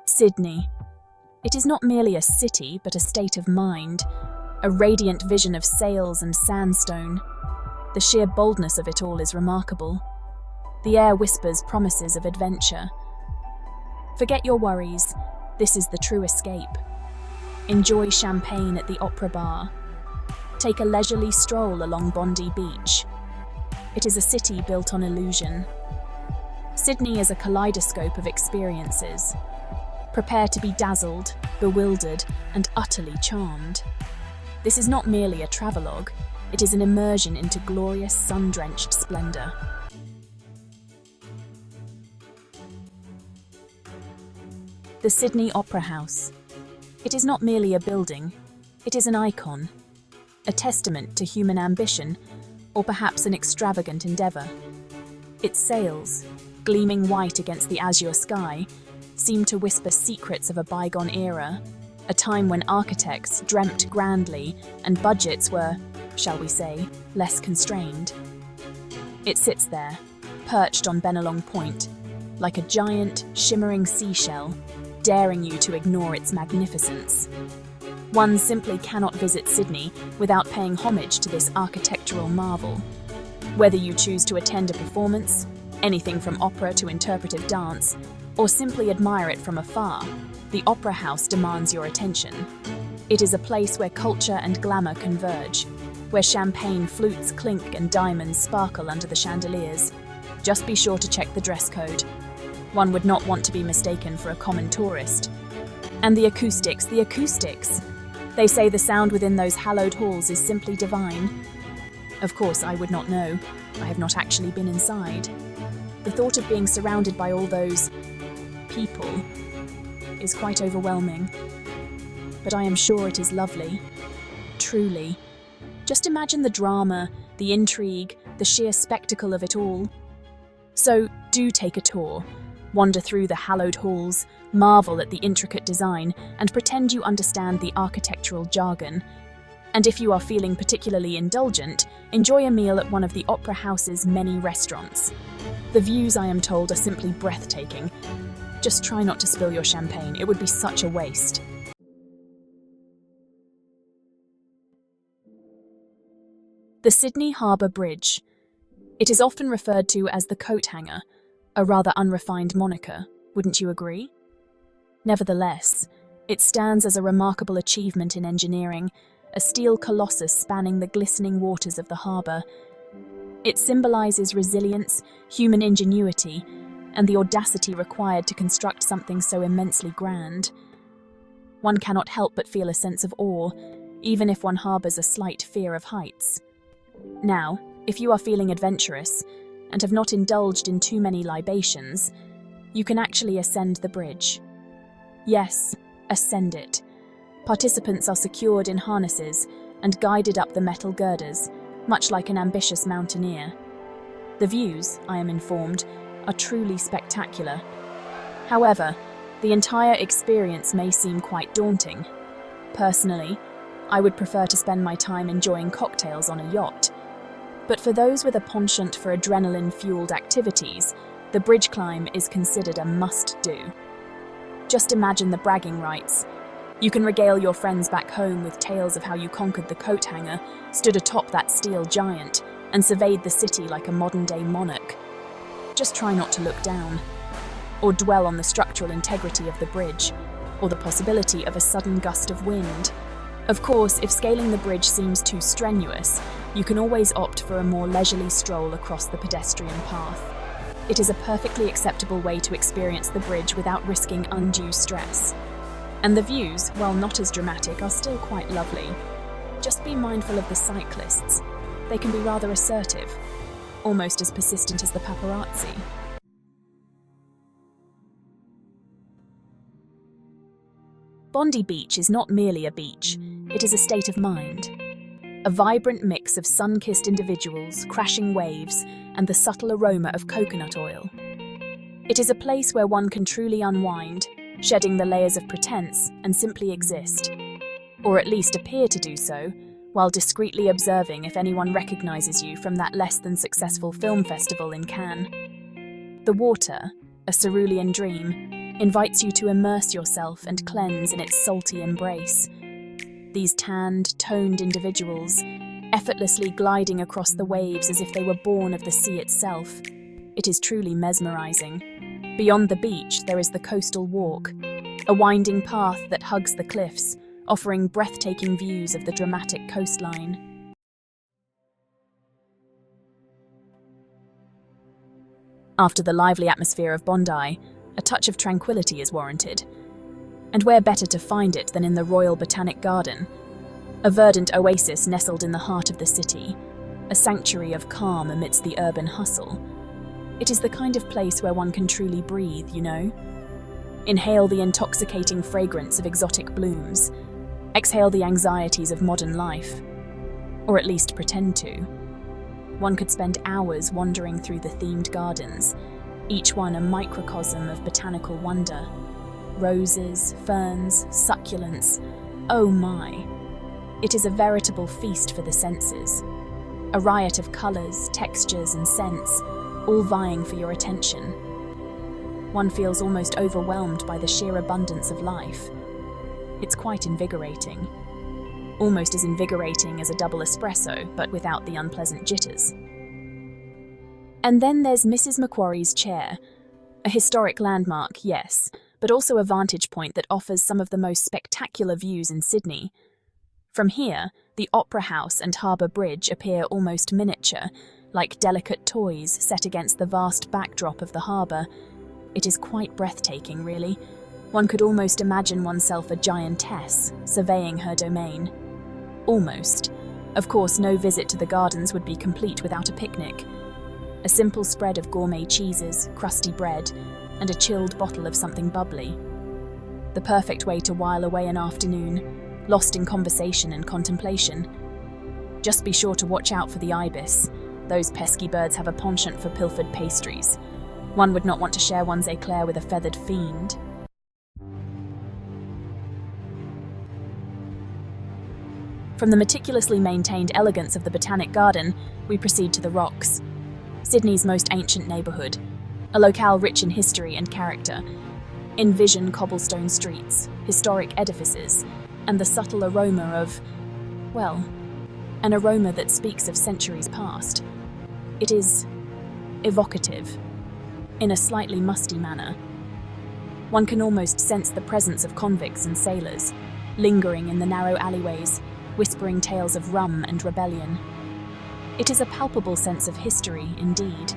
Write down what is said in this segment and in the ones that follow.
Sydney. It is not merely a city, but a state of mind, a radiant vision of sails and sandstone. The sheer boldness of it all is remarkable. The air whispers promises of adventure. Forget your worries, this is the true escape. Enjoy champagne at the Opera Bar. Take a leisurely stroll along Bondi Beach. It is a city built on illusion. Sydney is a kaleidoscope of experiences. Prepare to be dazzled, bewildered, and utterly charmed. This is not merely a travelogue, it is an immersion into glorious sun-drenched splendour. The Sydney Opera House. It is not merely a building, it is an icon, a testament to human ambition, or perhaps an extravagant endeavour. Its sails, gleaming white against the azure sky, seem to whisper secrets of a bygone era, a time when architects dreamt grandly and budgets were, shall we say, less constrained. It sits there, perched on Benelong Point, like a giant, shimmering seashell, daring you to ignore its magnificence. One simply cannot visit Sydney without paying homage to this architectural marvel. Whether you choose to attend a performance, anything from opera to interpretive dance, or simply admire it from afar, the Opera House demands your attention. It is a place where culture and glamour converge, where champagne flutes clink and diamonds sparkle under the chandeliers. Just be sure to check the dress code. One would not want to be mistaken for a common tourist. And the acoustics. They say the sound within those hallowed halls is simply divine. Of course, I would not know. I have not actually been inside. The thought of being surrounded by all those people is quite overwhelming. But I am sure it is lovely. Truly. Just imagine the drama, the intrigue, the sheer spectacle of it all. So do take a tour. Wander through the hallowed halls, marvel at the intricate design, and pretend you understand the architectural jargon. And if you are feeling particularly indulgent, enjoy a meal at one of the Opera House's many restaurants. The views, I am told, are simply breathtaking. Just try not to spill your champagne, it would be such a waste. The Sydney Harbour Bridge. It is often referred to as the coat hanger, a rather unrefined moniker, wouldn't you agree? Nevertheless, it stands as a remarkable achievement in engineering, a steel colossus spanning the glistening waters of the harbour. It symbolises resilience, human ingenuity, and the audacity required to construct something so immensely grand. One cannot help but feel a sense of awe, even if one harbours a slight fear of heights. Now, if you are feeling adventurous, and have not indulged in too many libations, you can actually ascend the bridge. Yes, ascend it. Participants are secured in harnesses and guided up the metal girders, much like an ambitious mountaineer. The views, I am informed, are truly spectacular. However, the entire experience may seem quite daunting. Personally, I would prefer to spend my time enjoying cocktails on a yacht. But for those with a penchant for adrenaline-fueled activities, the bridge climb is considered a must-do. Just imagine the bragging rights. You can regale your friends back home with tales of how you conquered the coat hanger, stood atop that steel giant, and surveyed the city like a modern-day monarch. Just try not to look down, or dwell on the structural integrity of the bridge, or the possibility of a sudden gust of wind. Of course, if scaling the bridge seems too strenuous, you can always opt for a more leisurely stroll across the pedestrian path. It is a perfectly acceptable way to experience the bridge without risking undue stress. And the views, while not as dramatic, are still quite lovely. Just be mindful of the cyclists. They can be rather assertive, almost as persistent as the paparazzi. Bondi Beach is not merely a beach, it is a state of mind. A vibrant mix of sun-kissed individuals, crashing waves, and the subtle aroma of coconut oil. It is a place where one can truly unwind, shedding the layers of pretense and simply exist, or at least appear to do so, while discreetly observing if anyone recognizes you from that less than successful film festival in Cannes. The water, a cerulean dream, invites you to immerse yourself and cleanse in its salty embrace. These tanned, toned individuals, effortlessly gliding across the waves as if they were born of the sea itself. It is truly mesmerizing. Beyond the beach, there is the coastal walk, a winding path that hugs the cliffs, offering breathtaking views of the dramatic coastline. After the lively atmosphere of Bondi, a touch of tranquility is warranted. And where better to find it than in the Royal Botanic Garden, a verdant oasis nestled in the heart of the city, a sanctuary of calm amidst the urban hustle. It is the kind of place where one can truly breathe, you know? Inhale the intoxicating fragrance of exotic blooms, exhale the anxieties of modern life, or at least pretend to. One could spend hours wandering through the themed gardens, each one a microcosm of botanical wonder. Roses, ferns, succulents, oh my! It is a veritable feast for the senses. A riot of colours, textures and scents, all vying for your attention. One feels almost overwhelmed by the sheer abundance of life. It's quite invigorating. Almost as invigorating as a double espresso, but without the unpleasant jitters. And then there's Mrs. Macquarie's chair. A historic landmark, yes, but also a vantage point that offers some of the most spectacular views in Sydney. From here, the Opera House and Harbour Bridge appear almost miniature, like delicate toys set against the vast backdrop of the harbour. It is quite breathtaking, really. One could almost imagine oneself a giantess, surveying her domain. Almost. Of course, no visit to the gardens would be complete without a picnic. A simple spread of gourmet cheeses, crusty bread, and a chilled bottle of something bubbly. The perfect way to while away an afternoon, lost in conversation and contemplation. Just be sure to watch out for the ibis. Those pesky birds have a penchant for pilfered pastries. One would not want to share one's éclair with a feathered fiend. From the meticulously maintained elegance of the Botanic Garden, we proceed to the Rocks, Sydney's most ancient neighbourhood, a locale rich in history and character. Envision cobblestone streets, historic edifices, and the subtle aroma of, well, an aroma that speaks of centuries past. It is evocative, in a slightly musty manner. One can almost sense the presence of convicts and sailors, lingering in the narrow alleyways, whispering tales of rum and rebellion. It is a palpable sense of history, indeed,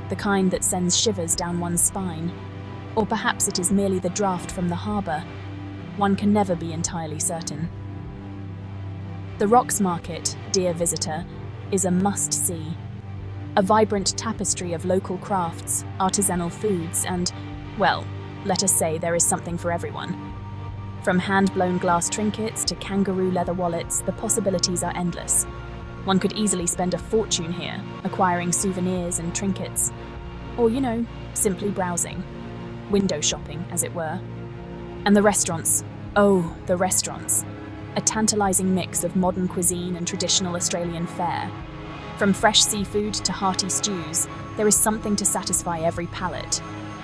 the kind that sends shivers down one's spine. Or perhaps it is merely the draft from the harbour. One can never be entirely certain. The Rocks Market, dear visitor, is a must-see. A vibrant tapestry of local crafts, artisanal foods, and, well, let us say there is something for everyone. From hand-blown glass trinkets to kangaroo leather wallets, the possibilities are endless. One could easily spend a fortune here, acquiring souvenirs and trinkets. Or, you know, simply browsing. Window shopping, as it were. And the restaurants. Oh, the restaurants. A tantalizing mix of modern cuisine and traditional Australian fare. From fresh seafood to hearty stews, there is something to satisfy every palate.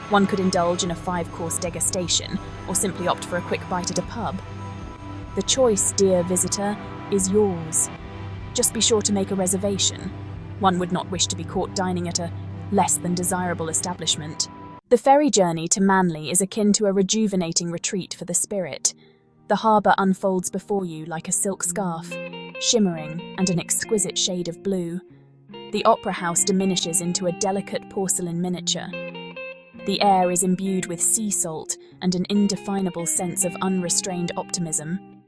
One could indulge in a 5-course degustation, or simply opt for a quick bite at a pub. The choice, dear visitor, is yours. Just be sure to make a reservation. One would not wish to be caught dining at a less than desirable establishment. The ferry journey to Manly is akin to a rejuvenating retreat for the spirit. The harbour unfolds before you like a silk scarf, shimmering and an exquisite shade of blue. The Opera House diminishes into a delicate porcelain miniature. The air is imbued with sea salt and an indefinable sense of unrestrained optimism.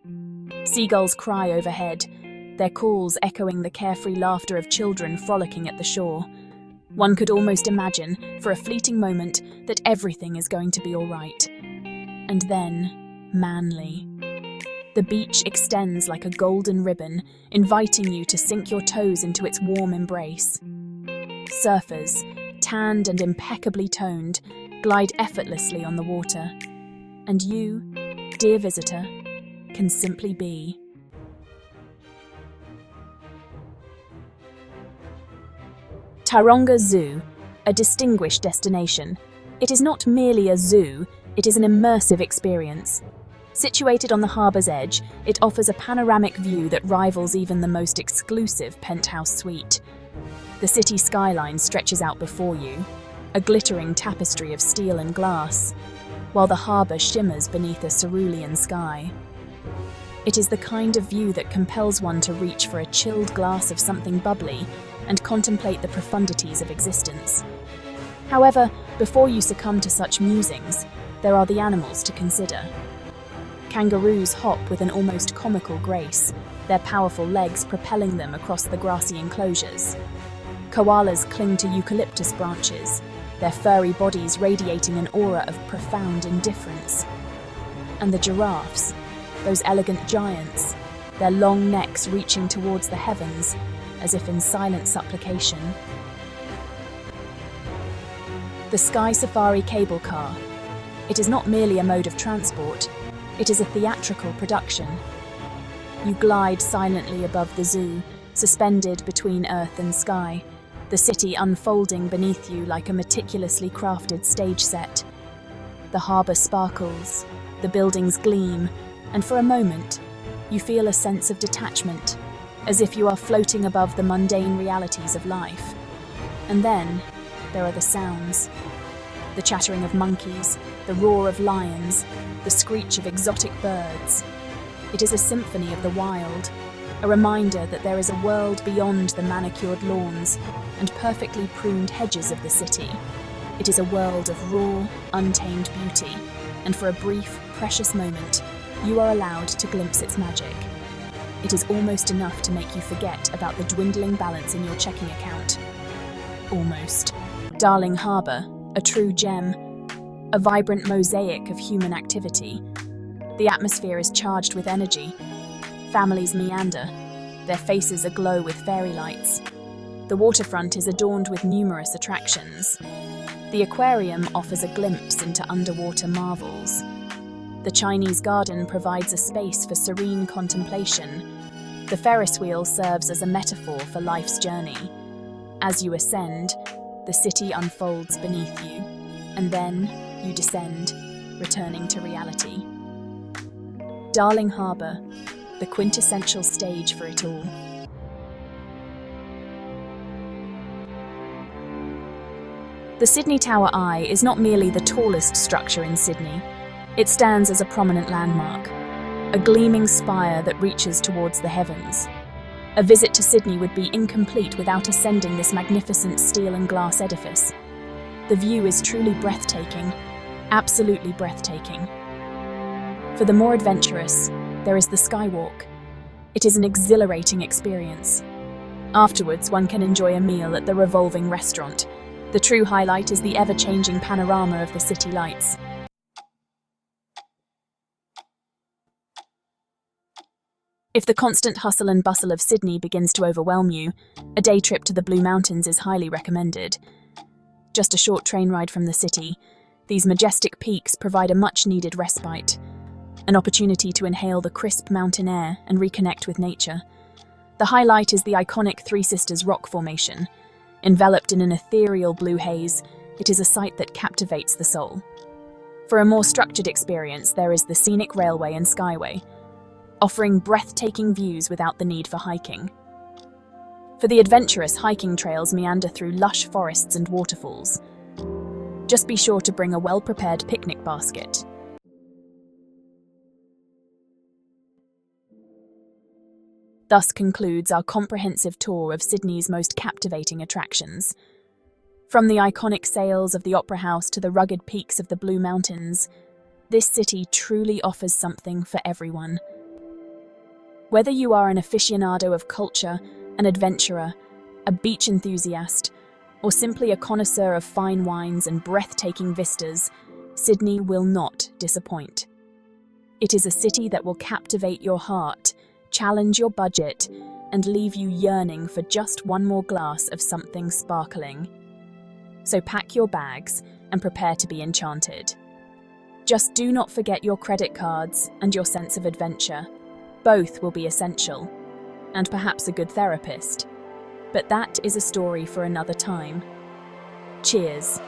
Seagulls cry overhead, their calls echoing the carefree laughter of children frolicking at the shore. One could almost imagine, for a fleeting moment, that everything is going to be all right. And then, Manly. The beach extends like a golden ribbon, inviting you to sink your toes into its warm embrace. Surfers, tanned and impeccably toned, glide effortlessly on the water. And you, dear visitor, can simply be. Taronga Zoo, a distinguished destination. It is not merely a zoo, It is an immersive experience. Situated on the harbour's edge, it offers a panoramic view that rivals even the most exclusive penthouse suite. The city skyline stretches out before you, a glittering tapestry of steel and glass, while the harbour shimmers beneath a cerulean sky. It is the kind of view that compels one to reach for a chilled glass of something bubbly and contemplate the profundities of existence. However, before you succumb to such musings, there are the animals to consider. Kangaroos hop with an almost comical grace, their powerful legs propelling them across the grassy enclosures. Koalas cling to eucalyptus branches, their furry bodies radiating an aura of profound indifference. And the giraffes, those elegant giants, their long necks reaching towards the heavens, as if in silent supplication. The Sky Safari cable car. It is not merely a mode of transport, it is a theatrical production. You glide silently above the zoo, suspended between earth and sky, the city unfolding beneath you like a meticulously crafted stage set. The harbour sparkles, the buildings gleam, and for a moment, you feel a sense of detachment, as if you are floating above the mundane realities of life. And then, there are the sounds. The chattering of monkeys, the roar of lions, the screech of exotic birds. It is a symphony of the wild, a reminder that there is a world beyond the manicured lawns and perfectly pruned hedges of the city. It is a world of raw, untamed beauty, and for a brief, precious moment, you are allowed to glimpse its magic. It is almost enough to make you forget about the dwindling balance in your checking account. Almost. Darling Harbour, a true gem, a vibrant mosaic of human activity. The atmosphere is charged with energy. Families meander, their faces aglow with fairy lights. The waterfront is adorned with numerous attractions. The aquarium offers a glimpse into underwater marvels. The Chinese garden provides a space for serene contemplation. The Ferris wheel serves as a metaphor for life's journey. As you ascend, the city unfolds beneath you, and then you descend, returning to reality. Darling Harbour, the quintessential stage for it all. The Sydney Tower Eye is not merely the tallest structure in Sydney. It stands as a prominent landmark, a gleaming spire that reaches towards the heavens. A visit to Sydney would be incomplete without ascending this magnificent steel and glass edifice. The view is truly breathtaking, absolutely breathtaking. For the more adventurous, there is the Skywalk. It is an exhilarating experience. Afterwards, one can enjoy a meal at the revolving restaurant. The true highlight is the ever-changing panorama of the city lights. If the constant hustle and bustle of Sydney begins to overwhelm you, a day trip to the Blue Mountains is highly recommended. Just a short train ride from the city, these majestic peaks provide a much-needed respite, an opportunity to inhale the crisp mountain air and reconnect with nature. The highlight is the iconic Three Sisters rock formation. Enveloped in an ethereal blue haze, it is a sight that captivates the soul. For a more structured experience, there is the scenic railway and skyway, offering breathtaking views without the need for hiking. For the adventurous, hiking trails meander through lush forests and waterfalls. Just be sure to bring a well-prepared picnic basket. Thus concludes our comprehensive tour of Sydney's most captivating attractions. From the iconic sails of the Opera House to the rugged peaks of the Blue Mountains, this city truly offers something for everyone. Whether you are an aficionado of culture, an adventurer, a beach enthusiast, or simply a connoisseur of fine wines and breathtaking vistas, Sydney will not disappoint. It is a city that will captivate your heart, challenge your budget, and leave you yearning for just one more glass of something sparkling. So pack your bags and prepare to be enchanted. Just do not forget your credit cards and your sense of adventure. Both will be essential, and perhaps a good therapist. But that is a story for another time. Cheers.